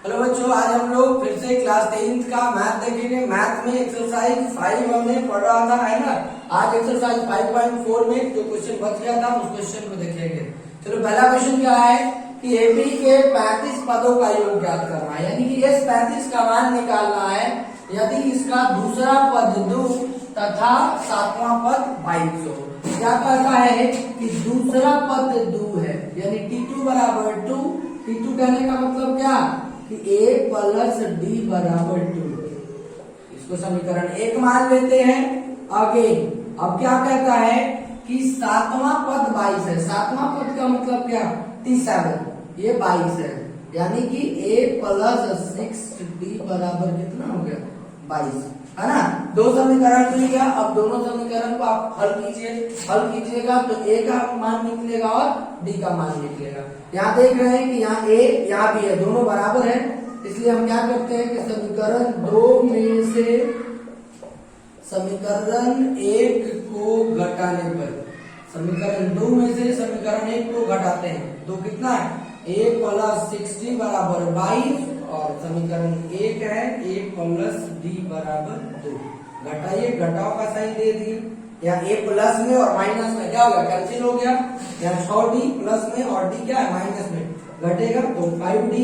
Hello बच्चों, आज हम लोग फिर से क्लास 10th का मैथ देखेंगे। मैथ में एक्सरसाइज 5 हमने पढ़ रहा था, है ना। आज एक्सरसाइज 5.4 में जो क्वेश्चन बच गया था उस क्वेश्चन को देखेंगे। चलो, पहला क्वेश्चन क्या है कि एबी के 35 पदों का योग ज्ञात करना है, यानी कि इस 35 का मान निकालना है यदि इसका दूसरा पद 2 तथा सातवां पद 22 हो। क्या कहता है कि दूसरा पद 2 है, यानी T2 बराबर 2। T2 कहने का मतलब क्या कि a प्लस डी बराबर 2। इसको समीकरण 1 मान लेते हैं। आगे अब क्या कहता है कि सातवां पद 22 है। सातवां पद का मतलब क्या, T7, ये 22 है, यानी कि a प्लस 6d बराबर कितना हो गया, 22, है ना। दो समीकरण मिल गया। अब दोनों समीकरण को आप हल कीजिए। हल कीजिएगा तो a का मान निकलेगा और d का मान निकलेगा। यहाँ देख रहे हैं कि यहाँ a यहाँ भी है, दोनों बराबर है, इसलिए हम क्या करते हैं कि समीकरण 2 में से समीकरण 1 को घटाने पर, समीकरण 2 में से समीकरण 1 को घटाते हैं। 2 कितना है, a प्लस 6d बराबर 22 और समीकरण 1 है a प्लस d बराबर 2। घटाइए, घटाओ का साइन दे दिए। यहाँ a प्लस में और माइनस में क्या हो गया, कैंसिल हो गया। यहाँ 6d प्लस में और d क्या है, माइनस में, घटेगा तो 5d।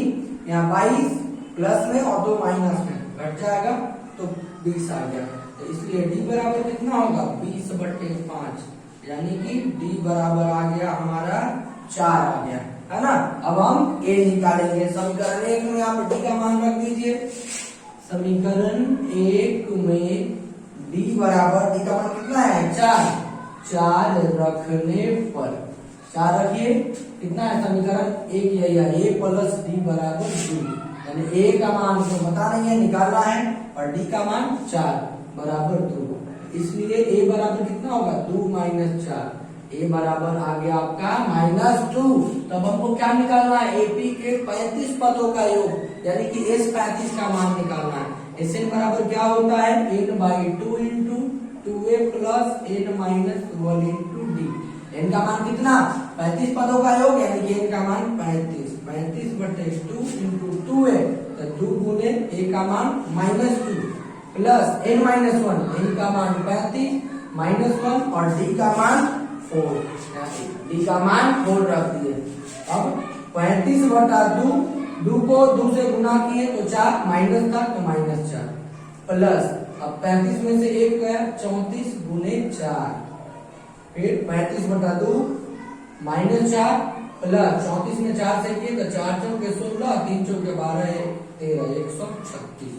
यहाँ 22 प्लस में और 2 माइनस में, घट जाएगा तो 20 आ गया। तो इसलिए d बराबर कितना होगा, 20/5, यानी कि d बराबर आ गया हमारा 4 आ गया, है ना। अब हम a निकालेंगे। समीकरण 1 में आप d का मान रख दीजिए। समीकरण 1 में d बराबर, d का मान कितना है, 4 रखने पर 4 रखिए, कितना है समीकरण 1 यही है, a प्लस d बराबर 2, यानी a का मान तो पता नहीं है, निकालना है, और d का मान 4 बराबर 2। इसलिए a बराबर कितना होगा, 2 माइनस 4, a बराबर आ गया आपका -2। तब हमको क्या निकालना है, एपी के 35 पदों का योग, यानी कि इस 35 का मान निकालना है। Sn बराबर क्या होता है, n/2 into 2a plus n minus 1 into d। n का मान कितना, 35 पदों का योग, यानी कि n का मान 35/2 इंटू 2a, तो 2 गुने a का मान -2 प्लस n माइनस 1, n का मान 35 -1 और d का मान 4, d का मान 4 रख दिए। अब 35/2, 2 को 2 से गुना किए तो 4, माइनस था तो -4 प्लस, अब 35 में से 1 गया, 34 गुने 4, फिर 35/2 -4 प्लस 34 में 4 से किए तो 4 चौके 16, 3 चौके 12, 13, 136,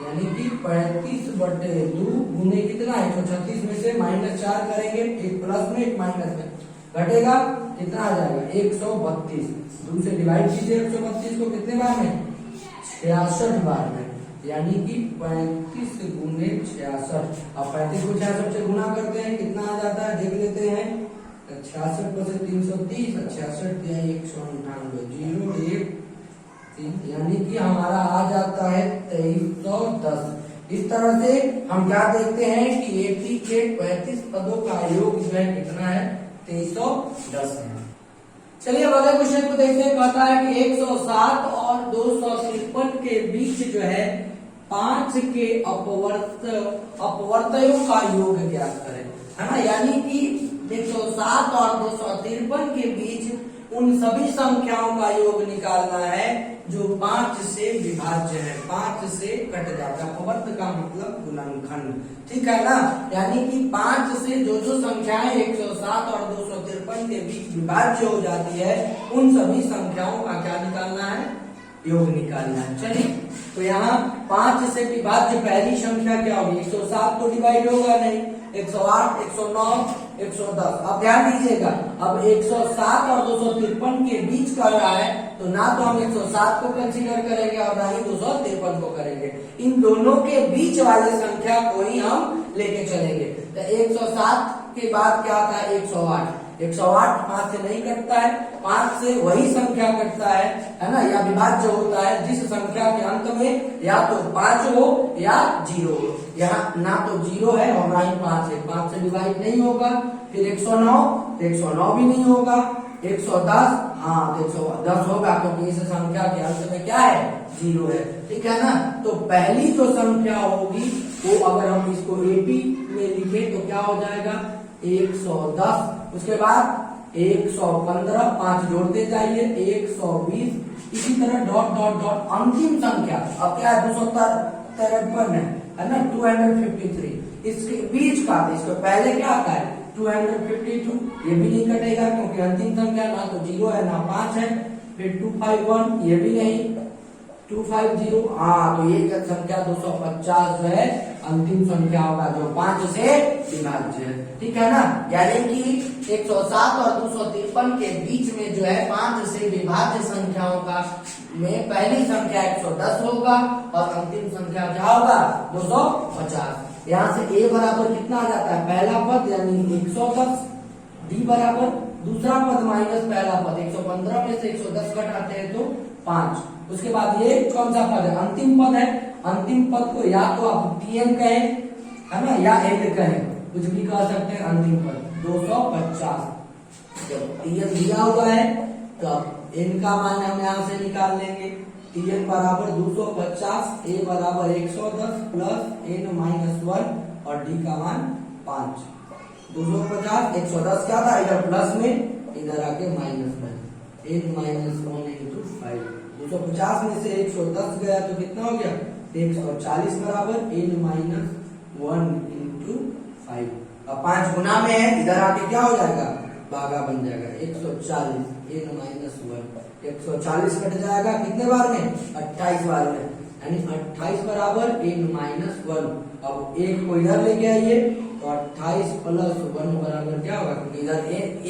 यानी कि 35/2 गुने कितना है, 136 में से -4 करेंगे, एक प्लस में एक माइनस में, घटेगा कितना आ जाएगा, 132। 2 से डिवाइड कीजिए 132 को कितने बार में, 66 बार में, यानी कि 35 गुने 66। अब 35 को 66 से गुना करते हैं, कितना आ जाता है देख लेते हैं। 66 पर से 330, 66 या 198, 0 1 3, यानी कि हमारा आ जाता है 2310। इस तरह से हम क्या देखते हैं कि एपी के 35 पदों का योग जो है कितना है, 2310 है। चलिए अब अगले क्वेश्चन को देखते हैं। कहता है कि 107 और 253 के बीच जो है 5 के अपवर्तयों का योग ज्ञात करें, है ना। यानी कि 107 और 253 के बीच उन सभी संख्याओं का योग निकालना है जो 5 से विभाज्य है, 5 से कट जाता है। अपवर्त का मतलब गुणनखंड, ठीक है ना। यानी कि 5 से जो संख्याएं 107 और 253 के बीच विभाज्य हो जाती है, उन सभी संख्याओं का क्या निकालना है, योग निकालना है। चलिए, तो यहाँ 5 से विभाज्य पहली संख्या क्या होगी, 107 तो डिवाइड होगा नहीं, 108, 109, 110। अब ध्यान दीजिएगा, अब 107 और 253 के बीच कर रहा है, तो ना तो हम 107 को कंसीडर करेंगे और ना ही 253 को करेंगे, इन दोनों के बीच वाले संख्या को ही हम लेके चलेंगे। तो 107 के बाद क्या आता है, 108। 108 5 से नहीं कटता है, 5 से वही संख्या कटता है ना, या विभाज्य होता है जिस संख्या के अंत में या तो 5 हो या 0 हो। यहाँ ना तो 0 है और ना ही 5 है, 5 से डिवाइड नहीं होगा। फिर 109, तो 109 भी नहीं होगा, 110, हाँ 110 होगा क्योंकि इस संख्या के अंत में क्या है, 0 है, ठीक है ना। तो पहली जो संख्या होगी वो अगर हम इसको एपी में लिखे तो क्या हो जाएगा 110, उसके बाद 115, 5 जोड़ते जाइए 120, इसी तरह डॉट डॉट डॉट अंतिम संख्या अब क्या है 253 है ना 253, इसके बीच का इसको पहले क्या आता है 252, ये भी नहीं कटेगा क्योंकि अंतिम संख्या ना तो 0 है ना 5 है, फिर 251 ये भी नहीं, 250, हाँ तो ये संख्या 250 जो है अंतिम संख्या होगा जो 5 से विभाज्य है, ठीक है ना। यानी कि 107 और 253 के बीच में जो है 5 से विभाज्य संख्याओं का में पहली संख्या 110 होगा और अंतिम संख्या क्या होगा 250। यहाँ से a बराबर कितना आ जाता है, पहला पद यानी 110, d बराबर दूसरा पद माइनस पहला पद 115 में से 110 घटाते हैं तो 5, उसके बाद ये कौन सा पद है, अंतिम पद है, अंतिम पद को या तो आप टीएम कहें है ना या एन कहें, कुछ भी कह सकते हैं, अंतिम पद 250, जब टीएम दिया हुआ है तो एन का मान हम यहाँ से निकाल लेंगे, टीएन बराबर 250, ए बराबर 110 प्लस एन माइनस 1 और डी का मान 5, 250 110 क्या था इधर प्लस में इधर आके माइनस में, एन माइनस 1 इंटू 5, 250 में से 110 गया तो कितना हो गया 140 बराबर एन माइनस 1 इंटू 5, अब 5 गुना में है इधर आके क्या हो जाएगा भागा बन जाएगा 140 एन माइनस 1, 140 कट जाएगा कितने बार में 28 बार में, यानी 28 बराबर एन माइनस 1, अब एक को इधर लेके आइए तो 28 प्लस 1 बराबर क्या होगा, क्योंकि इधर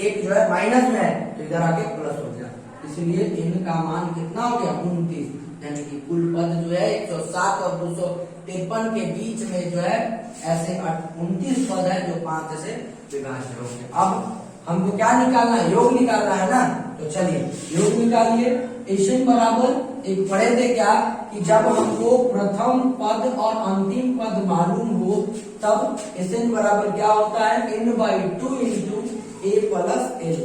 एक जो है माइनस में है तो इधर आके प्लस हो गया, इसलिए n का मान कितना हो गया 29, यानी कि कुल पद जो है 107 और 253 के बीच में जो है ऐसे 29 पद है जो 5 से विभाज्य होंगे। अब हमको क्या निकालना है, योग निकालना है ना, तो चलिए योग निकालिए। एन बराबर एक पढ़े थे क्या कि जब हमको प्रथम पद और अंतिम पद मालूम हो तब एन बराबर क्या होता है n/2 इंटू ए प्लस एल,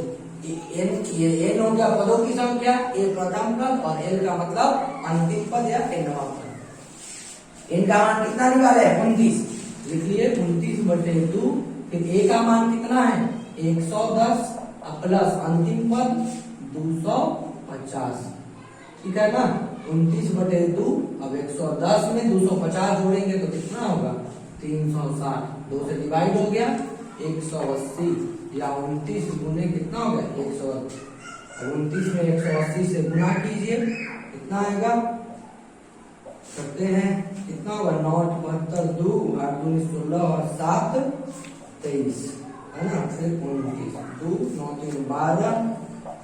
एन हो गया पदों की संख्या, ए प्रथम पद और एल का मतलब अंतिम पद या nवां पद। एन का मान कितना निकाले 29, लिख लिए 29/2, फिर ए का मान कितना है 110 प्लस अंतिम पद 250, ठीक है ना 29/2, अब 110 में 250 जोड़ेंगे तो कितना होगा 360, 2 से डिवाइड हो गया 180 या 29 गुने कितना हो गया 180, 29 में 180 से गुना कीजिए कितना आएगा, करते हैं कितना होगा 9 72 2 8 2 16 और 7 23 है ना, फिर 29 2 9 3 12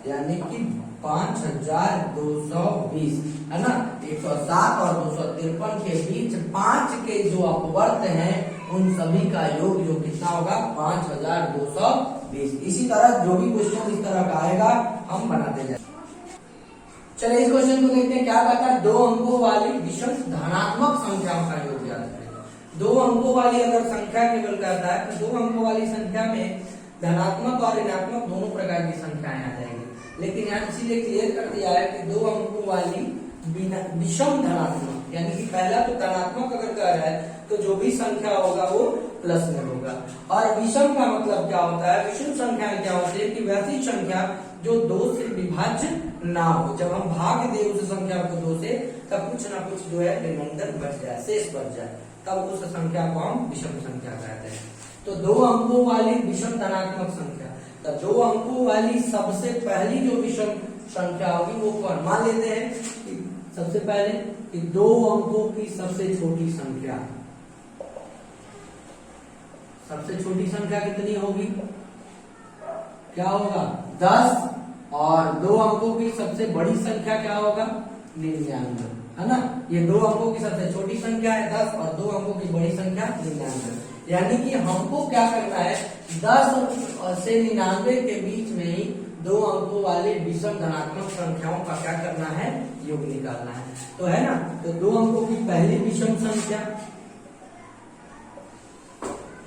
यानी कि 5220 है ना। 107 और 253 के बीच 5 के जो अपवर्त हैं उन सभी का योग जो कितना होगा 5220। इसी तरह जो भी क्वेश्चन इस तरह का आएगा हम बनाते जाएंगे। चलिए इस क्वेश्चन को देखते हैं क्या कहता है, 2 अंकों वाली विषम धनात्मक संख्याओं का योग ज्ञात करें। 2 अंकों वाली अगर संख्या केवल कहता है तो 2 अंकों वाली संख्या में धनात्मक और ऋणात्मक दोनों प्रकार की संख्याएं आ जाएंगी, लेकिन यहाँ इसीलिए क्लियर कर दिया है कि 2 अंकों वाली विषम धनात्मक, यानी कि पहला तो धनात्मक अगर कह रहा है तो जो भी संख्या होगा वो प्लस में होगा, और विषम का मतलब क्या होता है, विषम संख्याएं क्या होती है कि वैसी संख्या जो 2 से विभाज्य ना हो, जब हम भाग दे उस संख्या को 2 से तब कुछ ना कुछ जो है रिमाइंडर बच जाए, शेष बच जाए, तब उस संख्या को हम विषम संख्या कहते हैं। तो 2 अंकों वाली विषम धनात्मक संख्या, तो 2 अंकों वाली सबसे पहली जो विषम संख्या होगी वो कौन, मान लेते हैं कि सबसे पहले कि 2 अंकों की सबसे छोटी संख्या, सबसे छोटी संख्या कितनी होगी, क्या होगा 10, और 2 अंकों की सबसे बड़ी संख्या क्या होगा 99, है ना। ये 2 अंकों की सबसे छोटी संख्या है 10 और 2 अंकों की बड़ी संख्या 99, यानी कि हमको क्या करना है 10 से 99 के बीच में ही 2 अंकों वाले विषम धनात्मक संख्याओं का क्या करना है योग निकालना है, तो है ना। तो 2 अंकों की पहली विषम संख्या,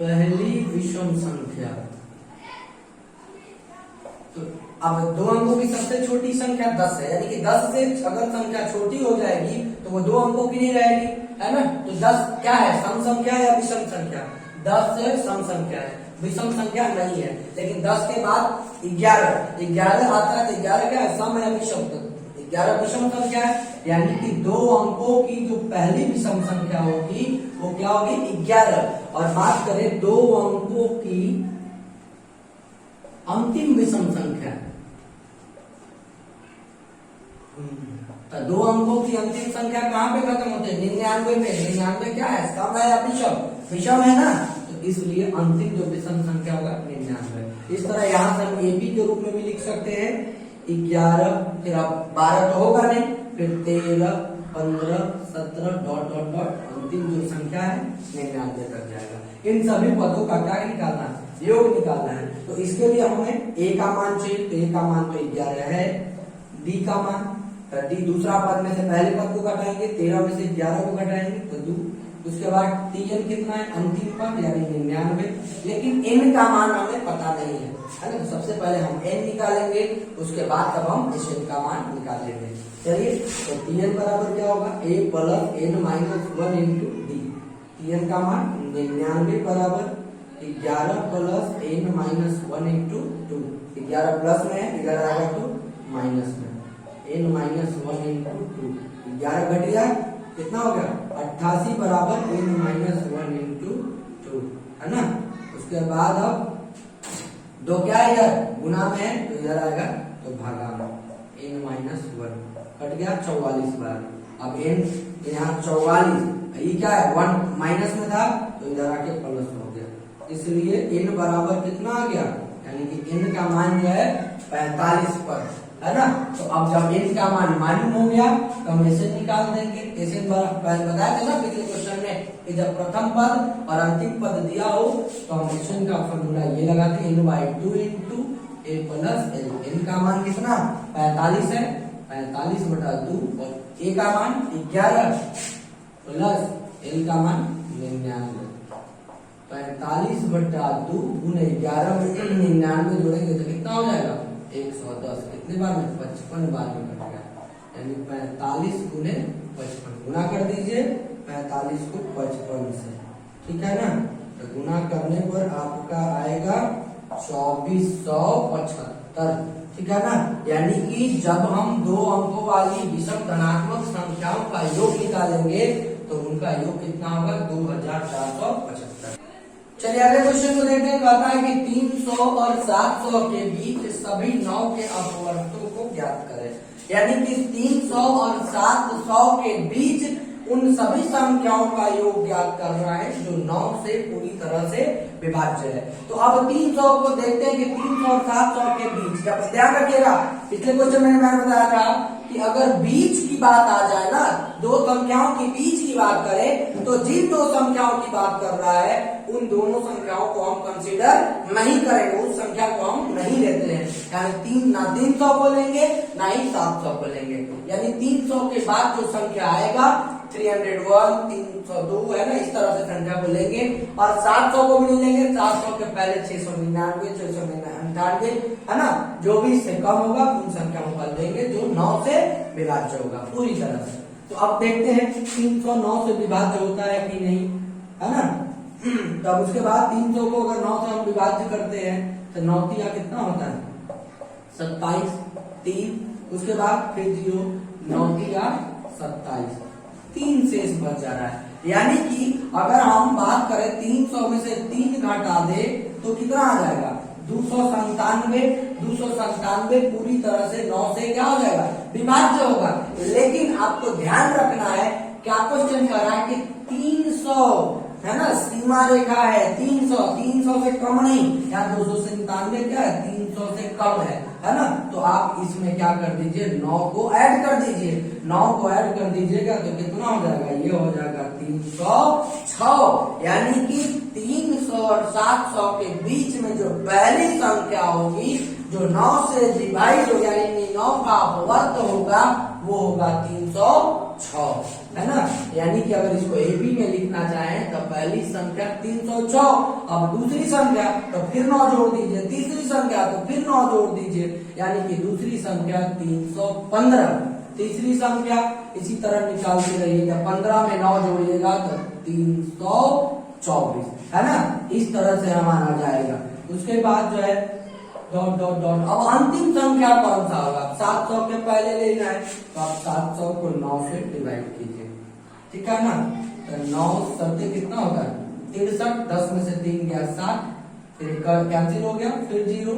पहली विषम संख्या, तो अब दो अंकों की सबसे छोटी संख्या 10 है, यानी कि 10 से अगर संख्या छोटी हो जाएगी तो वो दो अंकों की नहीं रहेगी, है ना। तो 10 क्या है, सम संख्या या विषम संख्या? 10 सम संख्या है, विषम संख्या नहीं है। लेकिन 10 के बाद 11 आता है तो 11 क्या है, सम या विषम? तो 11 विषम संख्या है, यानी कि दो अंकों की जो पहली विषम संख्या होगी वो क्या होगी, 11। और बात करें दो अंकों की अंतिम विषम संख्या, तो दो अंकों की अंतिम संख्या कहाँ पे खत्म होते हैं, 99 पे। 99 क्या है, सम है या विषम? विषम है ना, तो इसलिए अंतिम जो विषम संख्या होगा 99। इस तरह यहाँ से हम एबी के रूप में भी लिख सकते हैं, 11, फिर अब 12 तो होगा नहीं, फिर 13, 15, 17 डॉट डॉट डॉट, अंतिम जो संख्या है 99 तक जाएगा। इन सभी पदों का क्या निकालना है, योग निकालना है। तो इसके लिए हमें ए का मान चाहिए, तो ए का मान तो 11 है। डी का मान, डी दूसरा पद में से पहले पद को घटाएंगे, 13 में से 11 को घटाएंगे तो 2। उसके बाद टीएन कितना है, अंतिम पद यानी 99। लेकिन एन का मान हमें पता नहीं है ना, तो सबसे पहले हम एन निकालेंगे, उसके बाद तब हम इस एन का मान निकालेंगे। चलिए, तो टीएन बराबर क्या होगा, A plus N minus 1 into D. TN का मान 99 बराबर 11 plus N minus 1 into 2। 11 plus में है, 11 आएगा तो माइनस में, एन माइनस 1 इंटू 2। 11 घट गया, कितना हो गया, 88 बराबर एन माइनस 1 इंटू 2, है ना। उसके बाद अब दो क्या है यार, गुना में है तो इधर आएगा तो भागा में, एन माइनस 1 कट गया 44 बार। अब एन यहाँ 44, ये क्या है 1 माइनस में था तो इधर आके प्लस हो गया, इसलिए एन बराबर कितना आ गया, यानी कि एन का मान जो है 45 पर, है ना। तो अब जब एन का मान मालूम हो गया तो हम ऐसे निकाल देंगे। ऐसे बताया था ना पिछले क्वेश्चन में कि जब प्रथम पद और अंतिम पद दिया हो तो हम एन का फॉर्मूला ये लगाते हैं, n/2 इंटू ए प्लस एल। एन का मान कितना 45 है, 45/2, और ए का मान 11 प्लस एल का मान 99। 45/2 गुने 11 में 99 जोड़ेंगे तो कितना हो जाएगा, 110। कितने बार में, 55 बार में कट गया, यानी 45 गुने 55। गुना कर दीजिए 45 को 55 से, ठीक है ना। तो गुना करने पर आपका आएगा 2475, ठीक है ना। यानी कि जब हम दो अंकों वाली विषम धनात्मक संख्याओं का योग निकालेंगे तो उनका योग कितना होगा, 2475। चलिए अगले क्वेश्चन को देखते हैं। कहता है कि 300 और 700 के बीच सभी 9 के अपवर्तों को ज्ञात करें। यानी कि 300 और 700 के बीच उन सभी संख्याओं का योग ज्ञात करना है जो 9 से पूरी तरह से विभाज्य है। तो अब 300 को देखते हैं कि 300 और 700 के बीच, जब ध्यान रखिएगा पिछले क्वेश्चन में मैंने बताया था कि अगर बीच की बात आ जाए ना, दो संख्याओं की बीच की बात करें तो जिन दो संख्याओं की बात कर रहा है उन दोनों संख्याओं को हम कंसीडर नहीं करेंगे, उस संख्या को हम नहीं लेते हैं। यानी ना 300 को लेंगे ना ही 700 को लेंगे। यानी 300 के बाद जो संख्या आएगा 301, 302 है ना, इस तरह से संख्या को लेंगे। और 700 को भी नहीं लेंगे, 700 के पहले 699, 698 है ना, जो भी इससे कम होगा उन संख्याओं को लेंगे जो 9 से विभाज्य होगा पूरी तरह से। तो अब देखते हैं 300 9 से विभाज्य होता है कि नहीं, है ना। तब उसके बाद 300 को अगर 9 से हम विभाज्य करते हैं तो 9 तिया कितना होता है, 27, 3, उसके बाद फिर 0, 9 तिया 27, 3 शेष बच जा रहा है। यानी कि अगर हम बात करें 300 में से 3 घटा दे तो कितना आ जाएगा, 297। 297 पूरी तरह से 9 से क्या हो जाएगा, विभाज्य होगा। लेकिन आपको ध्यान रखना है, क्या क्वेश्चन कर रहा है कि 300 है ना, सीमा रेखा है 300 से कम नहीं, या 297 क्या है, 300 से कम है ना। तो आप इसमें क्या कर दीजिए, 9 को ऐड कर दीजिए। 9 को ऐड कर दीजिएगा तो कितना हो जाएगा, ये हो जाएगा 306। यानी कि 300 और 700 के बीच में जो पहली संख्या होगी जो 9 से डिवाइड हो, यानी 9 का अपवर्त होगा, वो होगा 306, है ना। यानी कि अगर इसको एबी में लिखना चाहें तो पहले पहली संख्या 306, अब दूसरी संख्या तो फिर 9 जोड़ दीजिए, तीसरी संख्या तो फिर 9 जोड़ दीजिए, यानी कि दूसरी संख्या 315, तीसरी संख्या इसी तरह निकालते रहिएगा, 15 में 9 जोड़िएगा तो 324, है ना, इस तरह से हमारा जाएगा। उसके बाद जो है डॉट डॉट डॉट, अब अंतिम संख्या कौन सा होगा, 700 के पहले लेना है, तो आप 700 को 9 से डिवाइड कीजिए, ठीक है ना, तो 9 सत्ते कितना होगा 63, 10 में से 3 गया 7, फिर कैंसिल हो गया, फिर 0,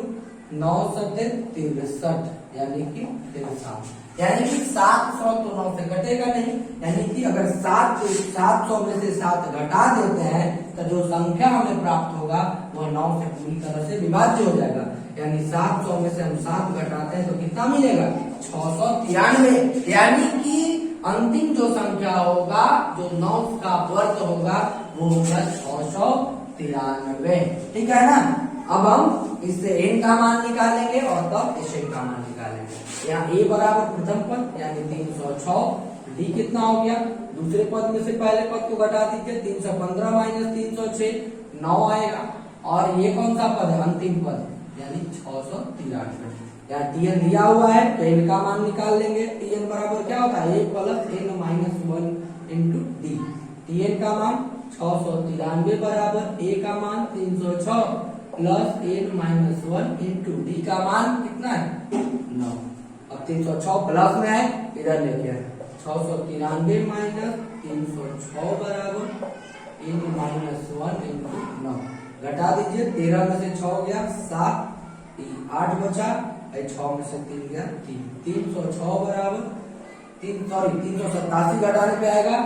9 सत्ते 63, यानी कि 63, यानी कि 700 तो 9 से घटेगा नहीं, यानी कि अगर 700 में से 7 घटा देते हैं तो जो संख्या हमें प्राप्त होगा वह 9 से पूरी तरह से विभाज्य हो जाएगा, यानी 700 में से हम 7 घटाते हैं तो कितना मिलेगा 693, यानी कि अंतिम जो संख्या होगा जो 9 का वर्ग होगा वो होगा 693, ठीक है ना। अब हम इससे n का मान निकालेंगे और तब Sn का मान निकालेंगे। यहाँ a बराबर प्रथम पद यानी 306, d कितना हो गया, दूसरे पद में से पहले पद को घटा दीजिए, 315 माइनस 306 9 आएगा, और ये कौन सा पद है अंतिम पद यानी 693, यहाँ tn दिया हुआ है तो n का मान निकाल लेंगे, tn बराबर क्या होता है a plus n minus 1 into D, tn का मान 693 बराबर a का मान 306 plus n minus 1 into D का मान कितना है 9, अब 306 प्लस में है इधर लेके आए, 693 माइनस 306 बराबर n माइनस 1 इंटू 9, घटा दीजिए, 13 में से 6 गया 7, 8 बचा, 6 में से 3 गया 3, 306 बराबर 387 घटाने पे आएगा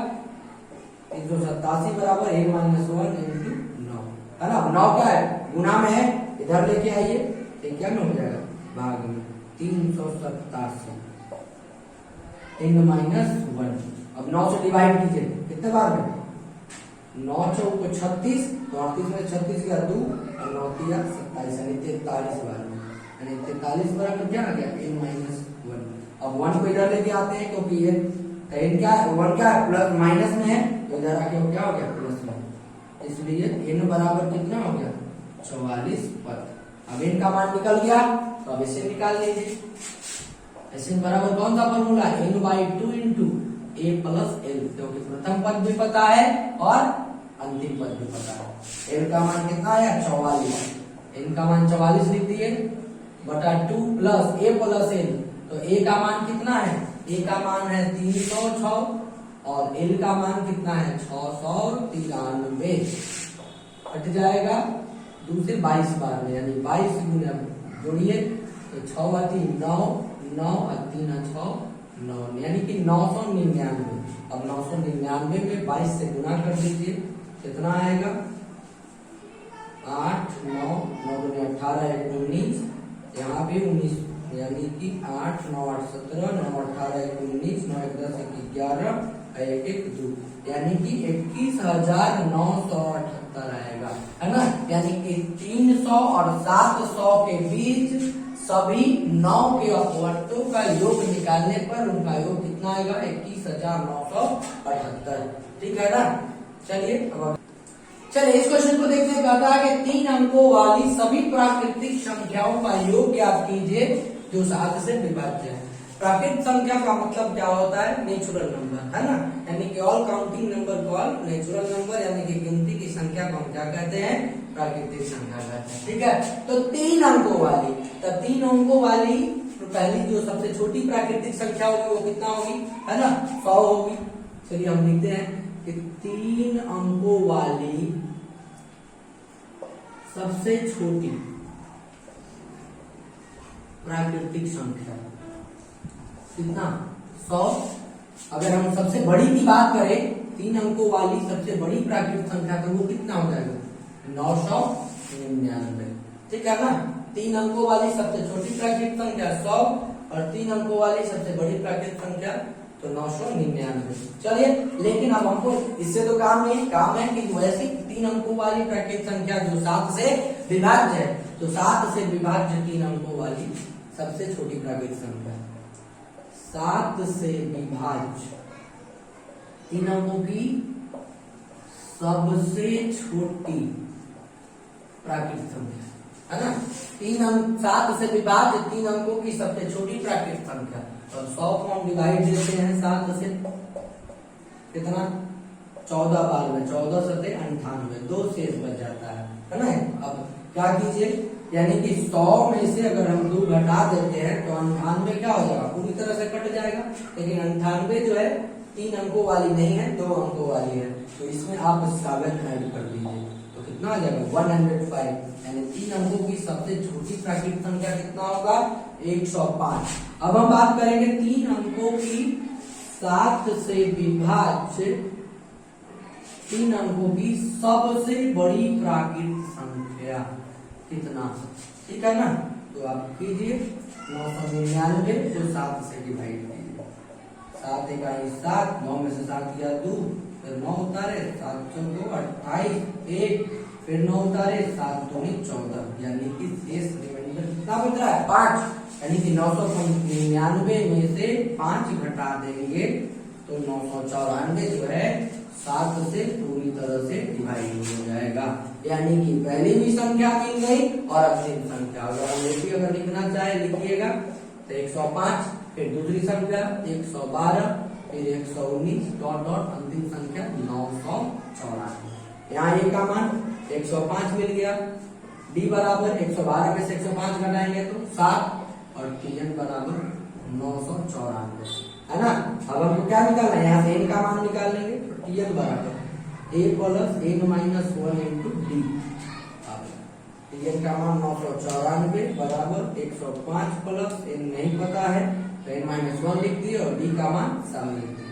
387 बराबर 1 माइनस 1 इंटू 9, है ना, 9 क्या है गुना में है, इधर लेके आइए, ये क्या में हो जाएगा भाग में, 387 n माइनस 1, अब 9 से डिवाइड कीजिए, कितने बार में 9 चौक 36, तो 38 में 36 गया 2 और 9 दिया 27, यानी 43 बार में, यानी 43 बराबर क्या आ गया n माइनस 1, अब 1 को इधर लेके आते हैं क्योंकि ये n क्या है 1 क्या है प्लस माइनस में है, तो इधर आके क्या हो गया प्लस में, इसलिए n बराबर कितना हो गया 44 पद। अब n का मान निकल गया तो अब इसे निकाल लीजिए, Sn बराबर कौन सा formula n/2 into a plus l, क्योंकि प्रथम पद भी पता है और अंतिम पद भी पता है। n का मान कितना है 44, n का मान 44 लिख दिए बटा 2 प्लस a प्लस l, तो a का मान कितना है, a का मान है 306 और l का मान कितना है 693, हट जाएगा 2 से 22 बार में, यानी 22 गुना जोड़िए तो 6 बाती 9 9 और 3 6 9, यानी कि 999, अब 999 में 22 से गुना कर दीजिए, कितना आएगा 8 9 9 दूनी 18 1 19, यहाँ भी 19, यानी कि 8 9 8 17 9 18 1 19 9 1 10 1 11 1 1 2, यानी कि 21,978 आएगा, है ना, यानी कि 300 और 700 के बीच सभी 9 के अपवर्तों का योग निकालने पर उनका योग कितना आएगा 21,978, ठीक है ना। चलिए इस क्वेश्चन को देखते हैं, कहता है कि 3 अंकों वाली सभी प्राकृतिक संख्याओं का योग ज्ञात कीजिए जो 7 से विभाज्य है। प्राकृतिक संख्या का मतलब क्या होता है नेचुरल नंबर, है ना, यानी कि ऑल काउंटिंग नंबर को ऑल नेचुरल नंबर, यानी कि गिनती की संख्या को हम क्या कहते हैं प्राकृतिक संख्या कहते हैं, ठीक है। तो 3 अंकों वाली, तो 3 अंकों वाली तो पहली जो सबसे छोटी प्राकृतिक संख्या होगी वो कितना होगी, है ना 100 होगी। चलिए हम लिखते हैं कि 3 अंकों वाली सबसे छोटी प्राकृतिक संख्या कितना 100। अगर हम सबसे बड़ी की बात करें 3 अंकों वाली सबसे बड़ी प्राकृतिक संख्या तो वो कितना हो जाएगा 999, ठीक है ना। 3 अंकों वाली सबसे छोटी प्राकृतिक संख्या 100 और 3 अंकों वाली सबसे बड़ी प्राकृतिक संख्या तो 999। चलिए लेकिन अब हमको इससे तो काम नहीं, काम है कि वैसी 3 अंकों वाली प्राकृतिक संख्या जो 7 से विभाज्य है, तो 7 से विभाज्य 3 अंकों वाली सबसे छोटी प्राकृतिक संख्या 7 से विभाज्य 3 अंकों की सबसे छोटी प्राकृतिक संख्या, है ना। 3 अंक 7 से विभाज्य 3 अंकों की सबसे छोटी प्राकृतिक संख्या, और 100 को हम डिवाइड देते हैं 7 से, कितना 14 बार में 14 सते 98, 2 शेष बच जाता है ना। अब क्या कीजिए, यानी कि 100 में से अगर हम 2 घटा देते हैं तो 98 क्या हो जाएगा, पूरी तरह से कट जाएगा। लेकिन 98 जो है 3 अंकों वाली नहीं है, 2 अंकों वाली है, तो इसमें आप 7 ऐड कर दीजिए तो कितना आ जाएगा 105, यानी 3 अंकों की सबसे छोटी प्राकृतिक संख्या कितना होगा 105। अब हम बात करेंगे 3 अंकों की 7 से विभाज्य 3 अंकों की सबसे बड़ी प्राकृतिक संख्या कितना, ठीक है ना। तो आप कीजिए 999 को 7 से डिवाइड कीजिए, 7 इकाई 7, 9 में से 7 गया 2, फिर 9 उतारे 7 चौको 28, 1 फिर 9 उतारे 7 दूनी 14, यानी कि शेष रिमाइंडर कितना बच रहा है 5, यानी कि 999 में से 5 घटा देंगे तो 994 जो है 7 से पूरी तरह से डिवाइड हो जाएगा, यानी कि पहली भी संख्या मिल गई और अंतिम संख्या। अगर हम ये भी अगर लिखना चाहे लिखिएगा तो 105, फिर दूसरी संख्या 112, फिर 119 डॉट डॉट अंतिम संख्या 994। यहाँ ए का मान 105 मिल गया, डी बराबर 112 में से 105 घटाएंगे तो 7 और टीएन बराबर 994, है ना। अब हमको क्या निकालना है, यहाँ से एन का मान निकाल लेंगे तो टीएन बराबर a plus n minus 1 into D, TN का मान 994 बराबर 105 प्लस n नहीं पता है तो n माइनस 1 लिख दिए और डी का मान 7 लिख दिए।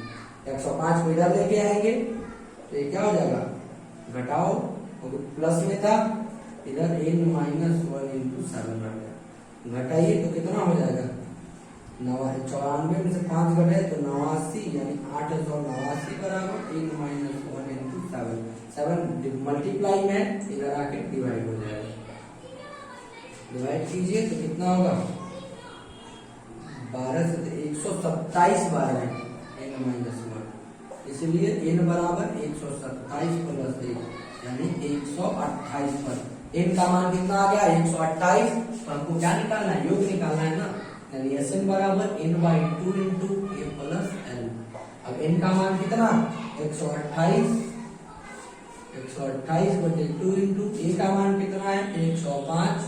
105 को इधर लेके आएंगे तो ये क्या हो जाएगा, घटाओ प्लस में था, इधर n माइनस 1 इंटू 7 घटाइए तो कितना हो जाएगा 94 में से 5 घटे तो 89, यानी 889 बराबर n माइनस 1 इंटू 7 मल्टीप्लाई में इधर आके डिवाइड हो जाएगा। डिवाइड कीजिए तो कितना होगा 12 से 127 बार है n माइनस 1, इसलिए n बराबर 127 प्लस 1 यानी 128 पर n का मान कितना आ गया 128। तो हमको क्या निकालना है, योग निकालना है ना, यानी Sn बराबर n/2 into a plus l। अब n का मान कितना 128 बटे 2 इंटू a का मान कितना है 105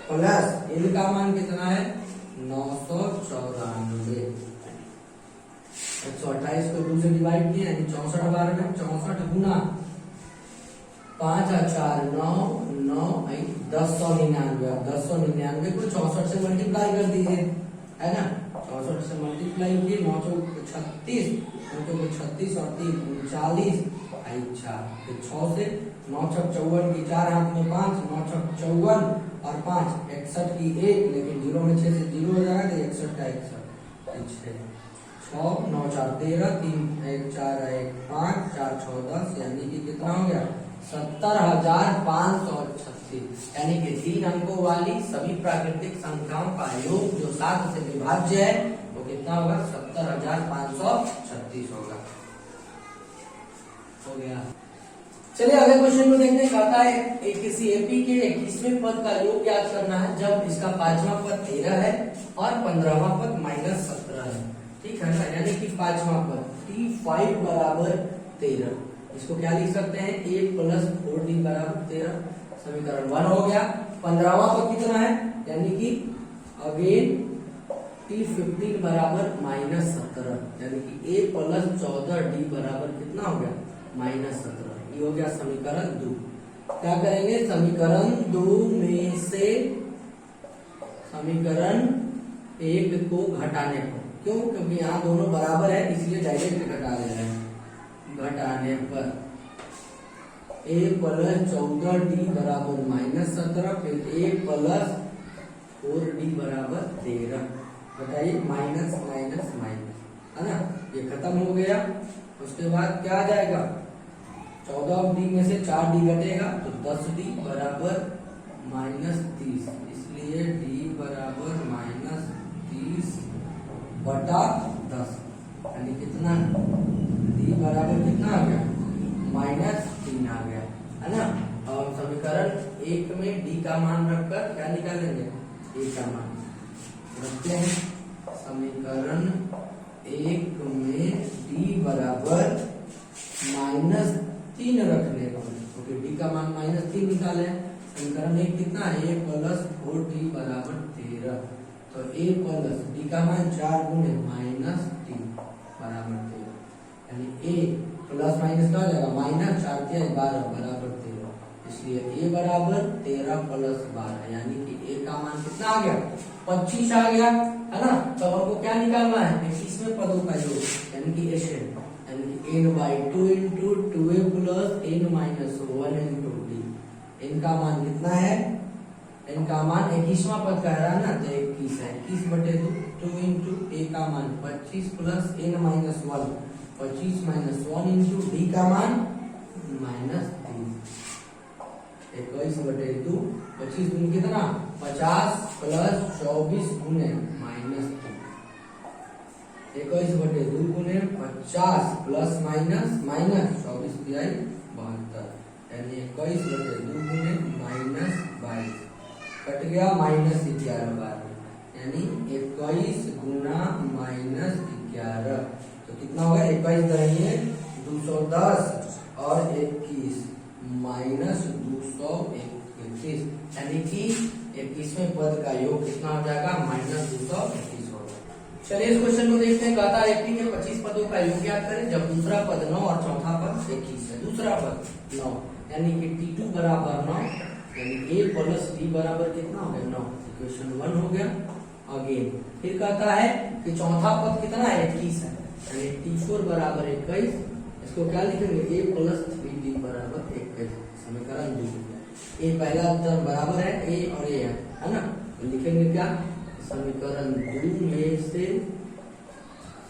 प्लस l का मान कितना है 994। 128 को 2 से डिवाइड किया यानी 64 बार में 64 गुना 5 और 4 9 9 1099, 1099 को 64 से मल्टीप्लाई कर दीजिए, है ना। 64 से मल्टीप्लाई किए 9 चौक 36, 9 चौक 36 और 3 39, 4 फिर 6 से 9 छक 54 की 4 हाथ में 5, 9 छक 54 और 5 61 की 1, लेकिन 0 में 6 से 0 हो जाएगा तो 61 का 61 6 9 4 13, 3 1 4 1 5 4 6 10, यानी कि कितना हो गया 70,536, यानी कि 3 अंकों वाली सभी प्राकृतिक संख्याओं का योग जो 7 से विभाज्य है वो कितना होगा 70,536 होगा। हो गया। चलिए अगले क्वेश्चन में देखते हैं, कहता है किसी एपी के 21वें पद का योग ज्ञात करना है जब इसका 5वां पद 13 है और 15वां पद -17 है, ठीक है ना। यानी कि 5वां पद t5 बराबर 13, इसको क्या लिख सकते हैं a प्लस 4d बराबर 13, समीकरण 1 हो गया। 15वां पद कितना है, यानी कि अगेन t15 बराबर -17, यानी कि a प्लस 14d बराबर कितना हो गया -17, ये हो गया समीकरण 2। क्या करेंगे, समीकरण 2 में से समीकरण 1 को घटाने को, क्यों, क्योंकि यहाँ दोनों बराबर है इसलिए डायरेक्ट घटा ले रहे हैं। घटाने पर a प्लस 14d बराबर -17, फिर a प्लस 4d बराबर 13, बताइए माइनस माइनस माइनस, है ना, ये खत्म हो गया। उसके बाद क्या आ जाएगा 14d में से 4d घटेगा तो 10d बराबर -30, इसलिए d बराबर -30 बटा 10, यानी कितना d बराबर कितना आ गया डी का मान रखकर क्या निकालेंगे, ए का मान रखते हैं। समीकरण 1 में डी बराबर -3 रखने पर, क्योंकि डी का मान -3 निकाले। समीकरण 1 कितना है, a प्लस 4d बराबर 13। तो a प्लस डी का मान 4 गुणे -t बराबर 13, यानी a प्लस माइनस क्या हो जाएगा, -4 × 12 बराबर 13। इसलिए a बराबर 13 प्लस 12, यानी कि a का मान कितना आ गया, 25 आ गया, है ना। तो हमको क्या निकालना है, इसमें पदों का योग, यानी कि एशन, यानी कि n/2 × 2a plus n - 1 × d। n का मान कितना है, n का मान 21वां पद का है ना, तो 21 है। 21/2 2 × a का मान 25 प्लस n - 1 25 - 1 × d का मान -3। 21/2 25 गुने कितना, 50 प्लस 24 गुने -3। 21/2 गुने 50 प्लस माइनस 24 तिहाई 72, यानी 21/2 गुने -22 कट गया -11 बार, यानी 21 गुना -11। तो कितना होगा, 21 करेंगे 210 और 21 -231, यानी कि 21वें पद का योग कितना हो जाएगा, -231 होगा। चलिए इस क्वेश्चन को देखते हैं। कहता है कि 25 पदों का योग ज्ञात करें जब दूसरा पद 9 और चौथा पद 21 है। दूसरा पद 9, यानी कि t2 बराबर 9, यानी a प्लस d बराबर कितना हो गया, 9। इक्वेशन 1 हो गया। अगेन फिर कहता है कि चौथा पद कितना है, 21 है, यानी t4 बराबर 21। इसको क्या लिखेंगे, a प्लस 3d बराबर 21। समीकरण 2, a पहला टर्म बराबर है, a और a है ना, तो लिखेंगे क्या, समीकरण 2 में से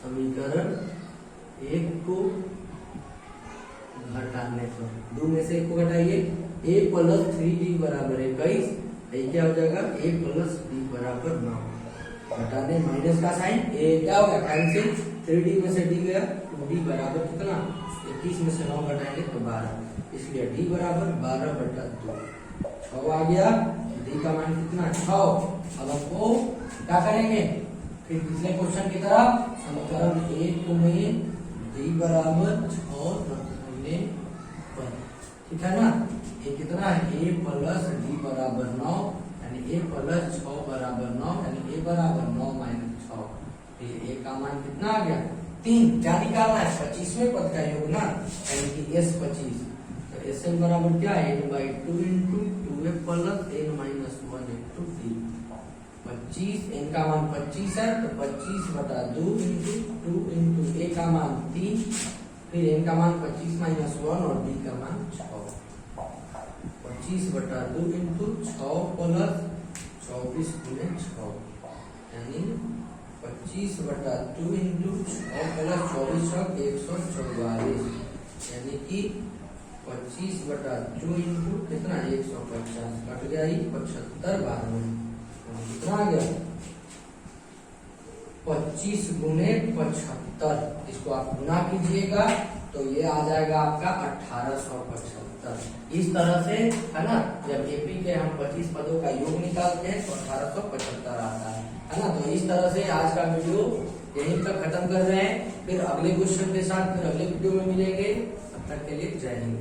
समीकरण 1 को घटाने पर, 2 में से 1 को घटाइए, a प्लस 3d बराबर 21, ये क्या हो जाएगा, a प्लस d बराबर 9। घटाने माइनस का साइन, a क्या हो गया, कैंसिल, 3d में से d गया, 2d बराबर कितना, 21 में से 9 घटाएंगे तो 12, इसलिए d बराबर 12/2। 6 आ गया, d का मान कितना, 6। अब हमको क्या करेंगे, फिर पिछले क्वेश्चन की तरह समीकरण 1 में d बराबर 6 रखने पर, ठीक है ना। ये कितना है, a प्लस d बराबर 9, यानी a प्लस 6 बराबर 9, यानी a बराबर 9 - 6। ये a का मान कितना आ गया, 3। क्या निकालना है, 25वें पद का योग ना, यानी कि s 25। तो sn बराबर क्या है, n/2 × 2a plus n - 1 × d। 25, n का मान 25 है, तो 25/2 × 2 × a का मान 3, फिर n का मान 25 - 1 और d का मान 6। 25/2 × 6 प्लस 24 गुने 6, यानी 25/2 × 6 प्लस 24 144, यानी कि 25/2 × कितना, 150 कट गया, 75 बार में कितना आ गया, 25 गुने 75। इसको आप गुना कीजिएगा तो ये आ जाएगा आपका 1875। इस तरह से, है ना, जब एपी के हम 25 पदों का योग निकालते हैं तो 1875 आता है ना। तो इस तरह से आज का वीडियो यहीं तक खत्म कर रहे हैं, फिर अगले क्वेश्चन के साथ फिर अगले वीडियो में मिलेंगे। तब तक के लिए जय हिंद।